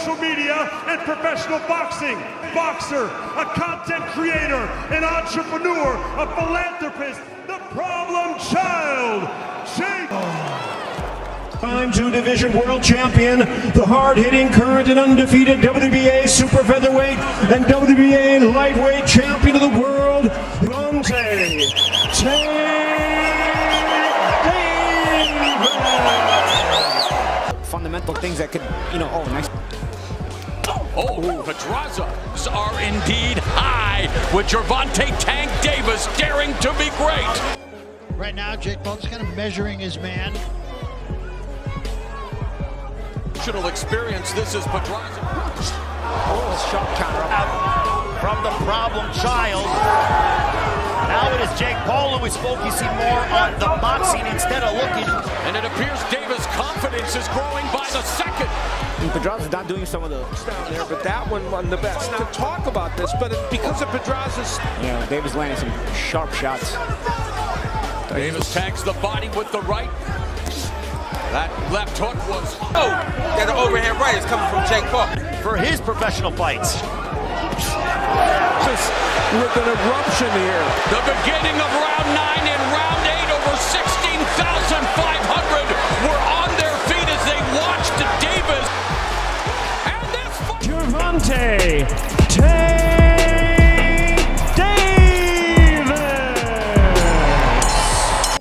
social media and professional boxing, boxer, a content creator, an entrepreneur, a philanthropist, the problem child, Jake. Time two division world champion, the hard-hitting, current and undefeated WBA super featherweight and WBA lightweight champion of the world, Gervonta. Fundamental things that could, oh, nice. Oh, Pedraza's are indeed high with Gervonta Tank Davis daring to be great. Right now, Jake Paul's kind of measuring his man. Experience. This is Pedraza. Oh, shot counter out from the problem child. Now it is Jake Paul who we spoke. You see more on the boxing instead of looking. And it appears Davis' confidence is growing by the second. And Pedraza's not doing some of the down there, but that one won the best. To talk about this, but because of Pedraza's, Davis landing some sharp shots. Davis tags the body with the right. That left hook was... Oh, that overhand right is coming from Jake Paul. For his professional fights. just with an eruption here. The beginning of round 9 and round 8, over 16,500 were on their feet as they watched Davis. And this... Gervonta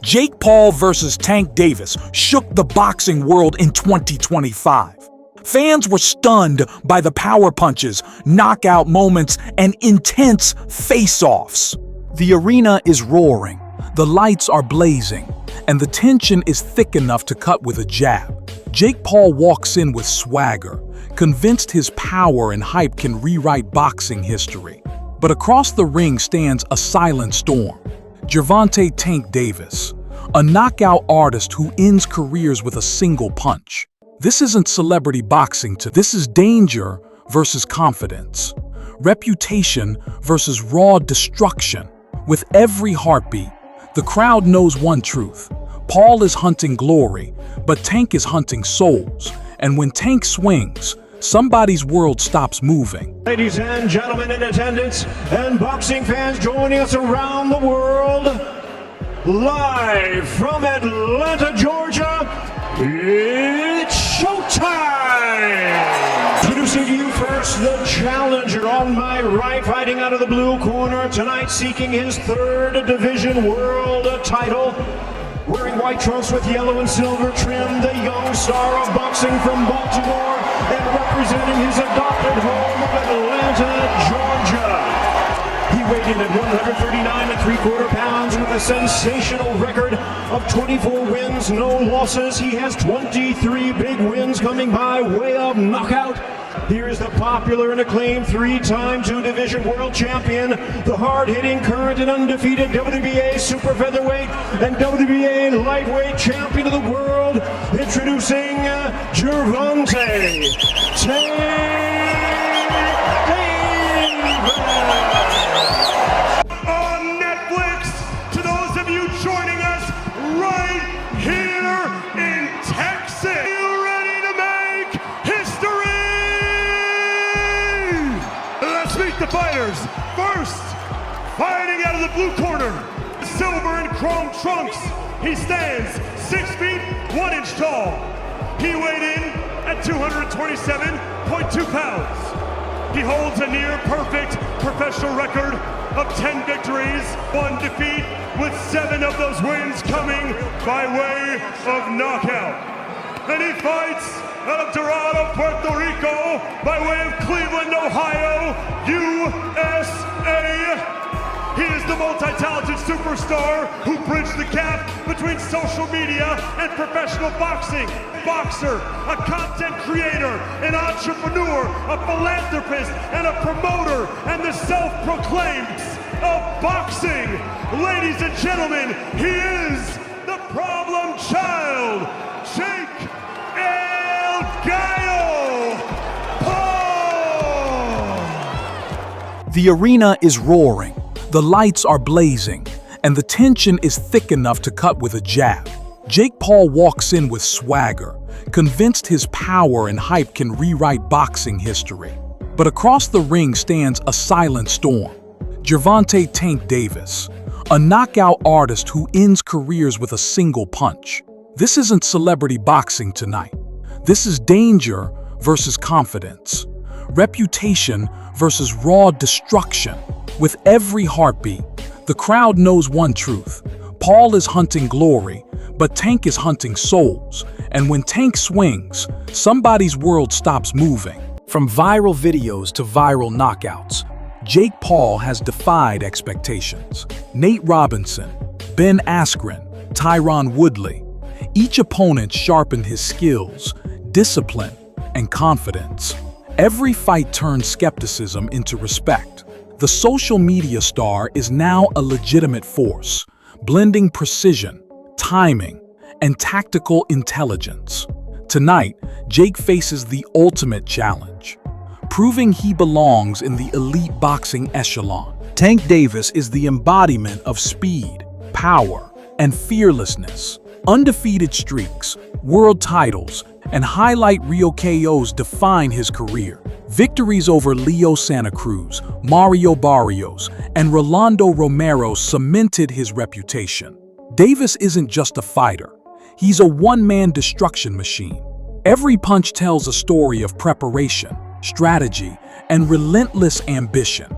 Jake Paul versus Tank Davis shook the boxing world in 2025. Fans were stunned by the power punches, knockout moments, and intense face-offs. The arena is roaring, the lights are blazing, and the tension is thick enough to cut with a jab. Jake Paul walks in with swagger, convinced his power and hype can rewrite boxing history. But across the ring stands a silent storm. Gervonta Tank Davis, a knockout artist who ends careers with a single punch. This isn't celebrity boxing, this is danger versus confidence, reputation versus raw destruction. With every heartbeat, the crowd knows one truth. Paul is hunting glory, but Tank is hunting souls. And when Tank swings, somebody's world stops moving. Ladies and gentlemen in attendance and boxing fans joining us around the world, live from Atlanta, Georgia, it's showtime! Introducing to you first, the challenger on my right, fighting out of the blue corner tonight, seeking his 3rd division world title. Wearing white trunks with yellow and silver trim, the young star of boxing from Baltimore, and representing his adopted home of Atlanta, Georgia. He weighed in at 139 3/4 pounds with a sensational record of 24 wins, no losses. He has 23 big wins coming by way of knockout. Here is the popular and acclaimed 3-time 2-division world champion, the hard-hitting, current and undefeated WBA super featherweight and WBA lightweight champion of the world, introducing Gervonta Tank Davis. On Netflix, to those of you joining us right here in Texas. Are you ready to make history? Let's meet the fighters. First, fighting out of the blue corner, silver and chrome trunks. He stands 6 feet 1 inch tall. He weighed in at 227.2 pounds. He holds a near perfect professional record of 10 victories, 1 defeat, with 7 of those wins coming by way of knockout. And he fights out of Dorado, Puerto Rico, by way of Cleveland, Ohio, USA. He is the multi-talented superstar who bridged the gap between social media and professional boxing. Boxer, a content creator, an entrepreneur, a philanthropist, and a promoter, and the self-proclaimed of boxing. Ladies and gentlemen, he is the problem child, Jake El Gallo Paul. The arena is roaring, the lights are blazing, and the tension is thick enough to cut with a jab. Jake Paul walks in with swagger, convinced his power and hype can rewrite boxing history. But across the ring stands a silent storm. Gervonta "Tank" Davis, a knockout artist who ends careers with a single punch. This isn't celebrity boxing tonight. This is danger versus confidence, reputation versus raw destruction. With every heartbeat, the crowd knows one truth. Paul is hunting glory, but Tank is hunting souls. And when Tank swings, somebody's world stops moving. From viral videos to viral knockouts, Jake Paul has defied expectations. Nate Robinson, Ben Askren, Tyron Woodley, each opponent sharpened his skills, discipline, and confidence. Every fight turned skepticism into respect. The social media star is now a legitimate force, blending precision, timing, and tactical intelligence. Tonight, Jake faces the ultimate challenge, proving he belongs in the elite boxing echelon. Tank Davis is the embodiment of speed, power, and fearlessness. Undefeated streaks, world titles, and highlight reel KOs define his career. Victories over Leo Santa Cruz, Mario Barrios, and Rolando Romero cemented his reputation. Davis isn't just a fighter. He's a one-man destruction machine. Every punch tells a story of preparation, strategy, and relentless ambition.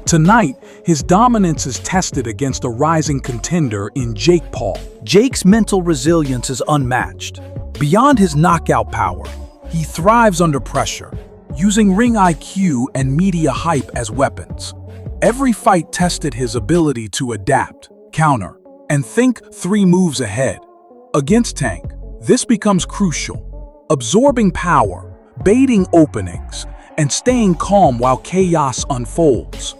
Tonight, his dominance is tested against a rising contender in Jake Paul. Jake's mental resilience is unmatched. Beyond his knockout power, he thrives under pressure, using ring IQ and media hype as weapons. Every fight tested his ability to adapt, counter, and think 3 moves ahead. Against Tank, this becomes crucial. Absorbing power, baiting openings, and staying calm while chaos unfolds.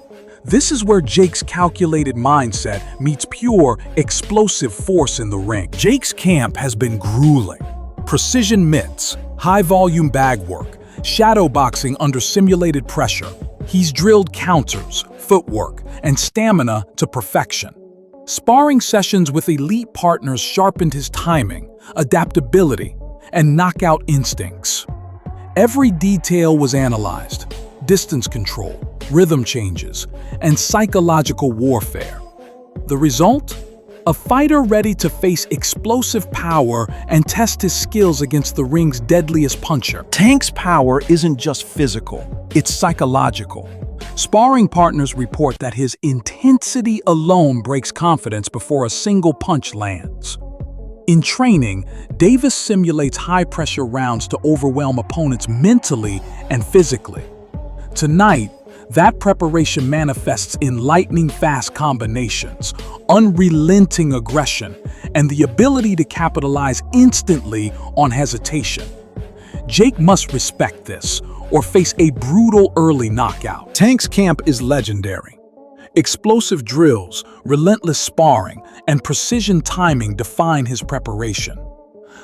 This is where Jake's calculated mindset meets pure, explosive force in the ring. Jake's camp has been grueling. Precision mitts, high-volume bag work, shadow boxing under simulated pressure. He's drilled counters, footwork, and stamina to perfection. Sparring sessions with elite partners sharpened his timing, adaptability, and knockout instincts. Every detail was analyzed: distance control, rhythm changes, and psychological warfare. The result? A fighter ready to face explosive power and test his skills against the ring's deadliest puncher. Tank's power isn't just physical, it's psychological. Sparring partners report that his intensity alone breaks confidence before a single punch lands. In training, Davis simulates high-pressure rounds to overwhelm opponents mentally and physically. Tonight, that preparation manifests in lightning-fast combinations, unrelenting aggression, and the ability to capitalize instantly on hesitation. Jake must respect this, or face a brutal early knockout. Tank's camp is legendary. Explosive drills, relentless sparring, and precision timing define his preparation.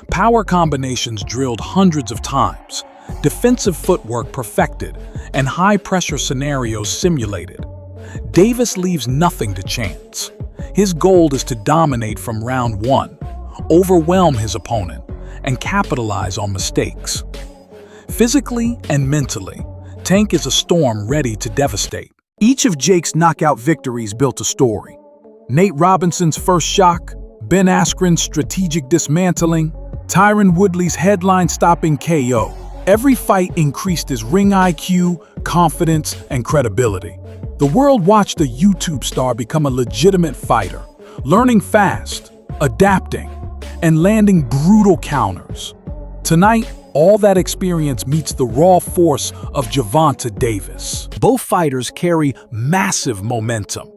Power combinations drilled hundreds of times, defensive footwork perfected, and high-pressure scenarios simulated. Davis leaves nothing to chance. His goal is to dominate from round 1, overwhelm his opponent, and capitalize on mistakes. Physically and mentally, Tank is a storm ready to devastate. Each of Jake's knockout victories built a story. Nate Robinson's first shock, Ben Askren's strategic dismantling, Tyron Woodley's headline-stopping KO. Every fight increased his ring IQ, confidence, and credibility. The world watched a YouTube star become a legitimate fighter, learning fast, adapting, and landing brutal counters. Tonight, all that experience meets the raw force of Gervonta Davis. Both fighters carry massive momentum.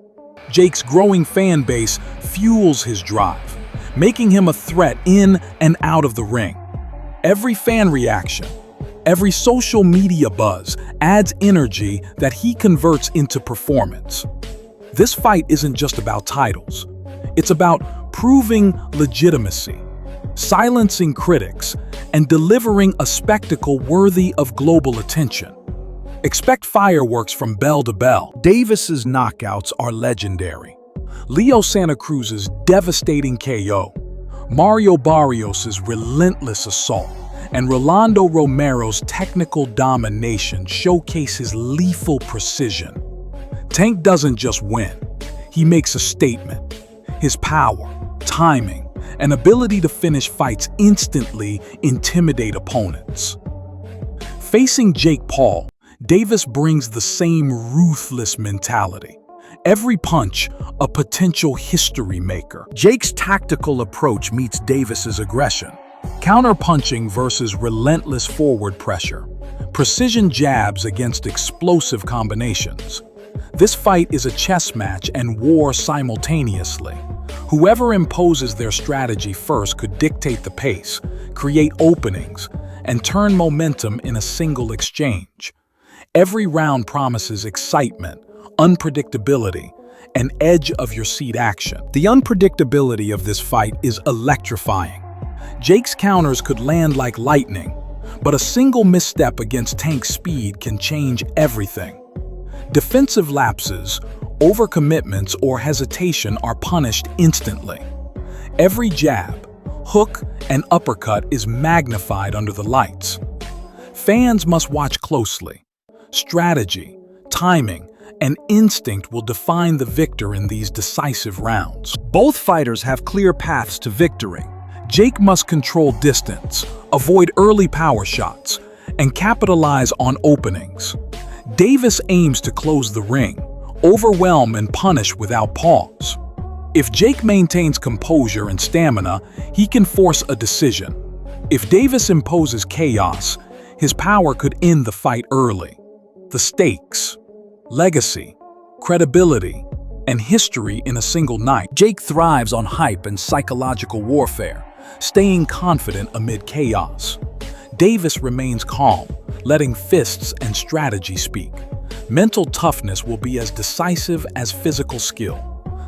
Jake's growing fan base fuels his drive, making him a threat in and out of the ring. Every fan reaction, every social media buzz adds energy that he converts into performance. This fight isn't just about titles. It's about proving legitimacy, silencing critics, and delivering a spectacle worthy of global attention. Expect fireworks from bell to bell. Davis's knockouts are legendary. Leo Santa Cruz's devastating KO, Mario Barrios' relentless assault, and Rolando Romero's technical domination showcase his lethal precision. Tank doesn't just win, he makes a statement. His power, timing, and ability to finish fights instantly intimidate opponents. Facing Jake Paul, Davis brings the same ruthless mentality. Every punch, a potential history maker. Jake's tactical approach meets Davis's aggression. Counter-punching versus relentless forward pressure. Precision jabs against explosive combinations. This fight is a chess match and war simultaneously. Whoever imposes their strategy first could dictate the pace, create openings, and turn momentum in a single exchange. Every round promises excitement, unpredictability, and edge-of-your-seat action. The unpredictability of this fight is electrifying. Jake's counters could land like lightning, but a single misstep against Tank's speed can change everything. Defensive lapses, overcommitments, or hesitation are punished instantly. Every jab, hook, and uppercut is magnified under the lights. Fans must watch closely. Strategy, timing, and instinct will define the victor in these decisive rounds. Both fighters have clear paths to victory. Jake must control distance, avoid early power shots, and capitalize on openings. Davis aims to close the ring, overwhelm and punish without pause. If Jake maintains composure and stamina, he can force a decision. If Davis imposes chaos, his power could end the fight early. The stakes, legacy, credibility, and history in a single night. Jake thrives on hype and psychological warfare, staying confident amid chaos. Davis remains calm, letting fists and strategy speak. Mental toughness will be as decisive as physical skill.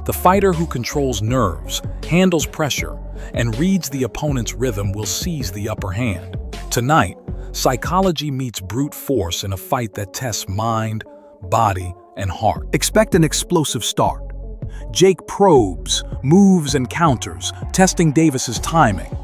The fighter who controls nerves, handles pressure, and reads the opponent's rhythm will seize the upper hand. Tonight, psychology meets brute force in a fight that tests mind, body, and heart. Expect an explosive start. Jake probes, moves, and counters, testing Davis's timing.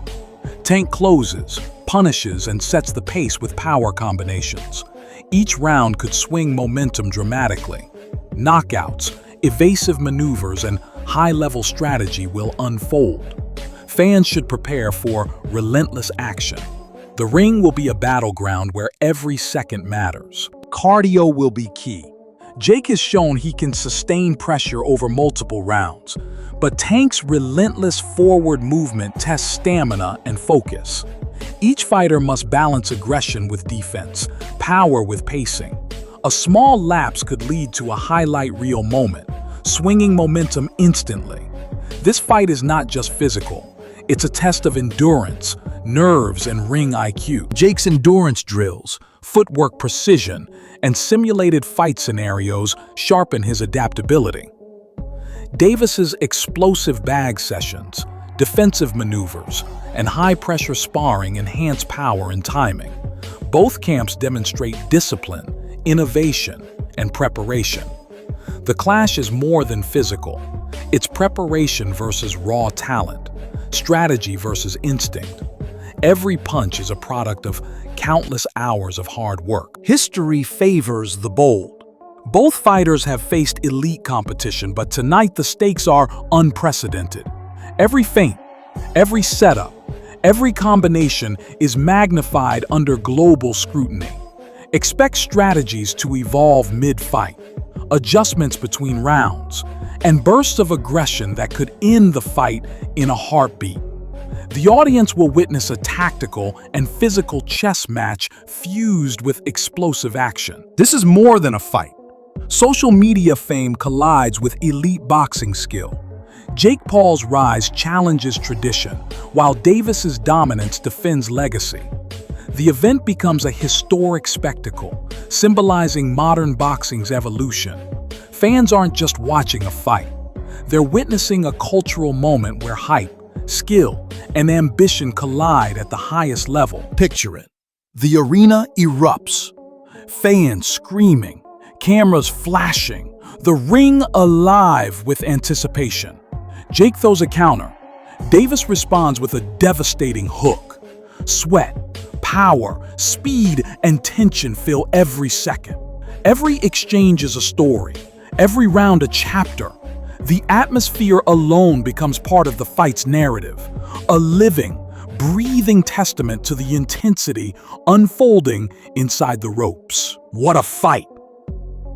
Tank closes, punishes, and sets the pace with power combinations. Each round could swing momentum dramatically. Knockouts, evasive maneuvers, and high-level strategy will unfold. Fans should prepare for relentless action. The ring will be a battleground where every second matters. Cardio will be key. Jake has shown he can sustain pressure over multiple rounds, but Tank's relentless forward movement tests stamina and focus. Each fighter must balance aggression with defense, power with pacing. A small lapse could lead to a highlight reel moment, swinging momentum instantly. This fight is not just physical, it's a test of endurance, nerves, and ring IQ. Jake's endurance drills, footwork precision, and simulated fight scenarios sharpen his adaptability. Davis's explosive bag sessions, defensive maneuvers, and high-pressure sparring enhance power and timing. Both camps demonstrate discipline, innovation, and preparation. The clash is more than physical. It's preparation versus raw talent, strategy versus instinct. Every punch is a product of countless hours of hard work. History favors the bold. Both fighters have faced elite competition, but tonight the stakes are unprecedented. Every feint, every setup, every combination is magnified under global scrutiny. Expect strategies to evolve mid-fight, adjustments between rounds, and bursts of aggression that could end the fight in a heartbeat. The audience will witness a tactical and physical chess match fused with explosive action. This is more than a fight. Social media fame collides with elite boxing skill. Jake Paul's rise challenges tradition, while Davis's dominance defends legacy. The event becomes a historic spectacle, symbolizing modern boxing's evolution. Fans aren't just watching a fight. They're witnessing a cultural moment where hype, skill, and ambition collide at the highest level. Picture it. The arena erupts. Fans screaming, cameras flashing, the ring alive with anticipation. Jake throws a counter. Davis responds with a devastating hook. Sweat, Power, speed, and tension fill every second. Every exchange is a story, every round a chapter. The atmosphere alone becomes part of the fight's narrative, a living, breathing testament to the intensity unfolding inside the ropes. What a fight!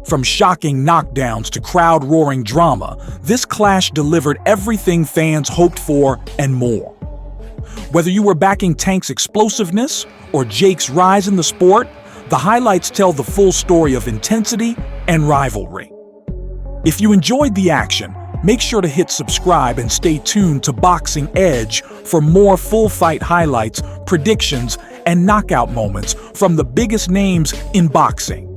From shocking knockdowns to crowd-roaring drama, this clash delivered everything fans hoped for and more. Whether you were backing Tank's explosiveness or Jake's rise in the sport, the highlights tell the full story of intensity and rivalry. If you enjoyed the action, make sure to hit subscribe and stay tuned to Boxing Edge for more full fight highlights, predictions, and knockout moments from the biggest names in boxing.